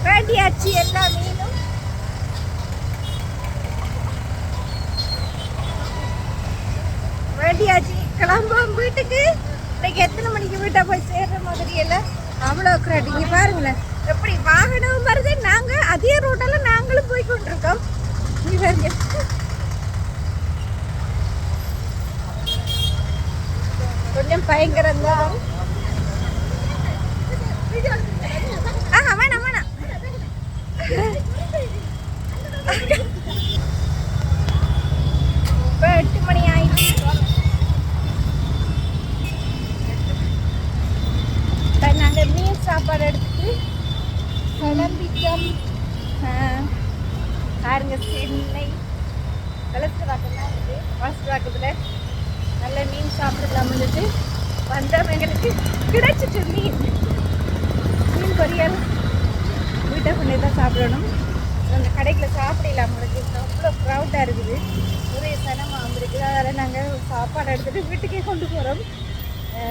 வேண்டியாச்சு எல்லா மீனும். வேண்டியாச்சு, கிளம்புவோம் வீட்டுக்கு. இன்னைக்கு எத்தனை மணிக்கு வீட்டை போய் சேர்ற மாதிரி எல்லாம் அவ்வளோ கிராட். இங்கே பாருங்களேன் எப்படி வாகனம் வருது. நாங்கள் அதே ரோட்டெல்லாம் நாங்களும் போய் கொண்டிருக்கோம். இங்கே பாருங்க, கொஞ்சம் பயங்கரம் தான். வேணாம் வேணாம். இப்போ 8 மணி ஆயிடுச்சு. நாங்கள் மீன் சாப்பாடு எடுத்துட்டு கிளம்பிட்டோம். பாருங்க, சென்னை வளர்த்து வாக்கம்தான் இருக்குது. வளர்த்து வாக்கத்தில் நல்ல மீன் சாப்பிடலாம் வந்துட்டு வந்தோம். எங்களுக்கு கிடைச்சிட்டு மீன் பொரியல் வீட்டை கொண்டே தான் சாப்பிடணும். அந்த கடைக்கில் சாப்பிடலாம். உங்களுக்கு அவ்வளோ க்ரௌடாக இருக்குது, ஒரே சனமாக இருக்குது. அதனால் நாங்கள் சாப்பாடு எடுத்துகிட்டு வீட்டுக்கே கொண்டு போகிறோம்.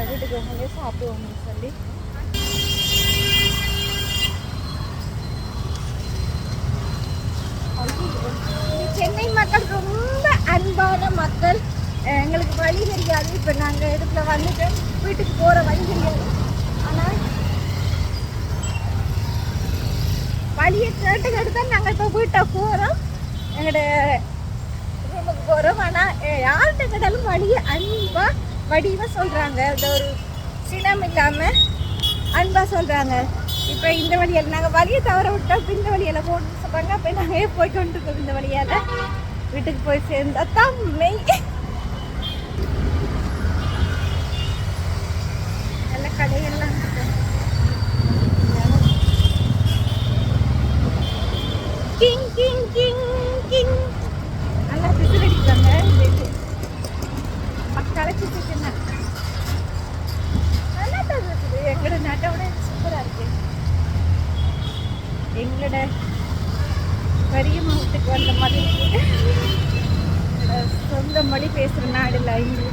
வீட்டுக்கு கொண்டே சாப்பிடுவோம்னு சொல்லி. சென்னை மக்கள் ரொம்ப அன்பான மக்கள். எங்களுக்கு வழி தெரியாது. இப்போ நாங்கள் இதுக்குள்ள வந்துட்டோம், வீட்டுக்கு போகிற வழி தெரியாது. ஆனால் வழியை கேட்டு தான் நாங்கள் இப்போ வீட்டை போகிறோம், எங்களோட ரூமுக்கு போகிறோம். ஆனால் யார்கிட்ட கேட்டாலும் வழியை அன்பாக வடிவாக சொல்கிறாங்க. இந்த ஒரு சினம் இல்லாமல் அன்பாக சொல்கிறாங்க. இப்போ இந்த வழியில் நாங்கள் வழியை தவற விட்டோம், இந்த வழியில் போகணும்னு சொல்கிறாங்க. அப்போ நாங்கள் போய் கொண்டிருக்கோம். இந்த வழியால் வீட்டுக்கு போய் சேர்ந்தா தான் மெய். நல்ல கடையெல்லாம் கிங் கிங் கிங் கிங் நல்லா பிசில் அடிக்கிறாங்க. களைச்சி சிக்கன் நல்லா தான் இருக்குது. எங்களோட நாட்டோட சூப்பராக இருக்கு. எங்களோட பெரிய மாவட்டத்துக்கு வந்த மாதிரி சொந்த மொழி பேசுகிற நாடு இல்லை. இங்கே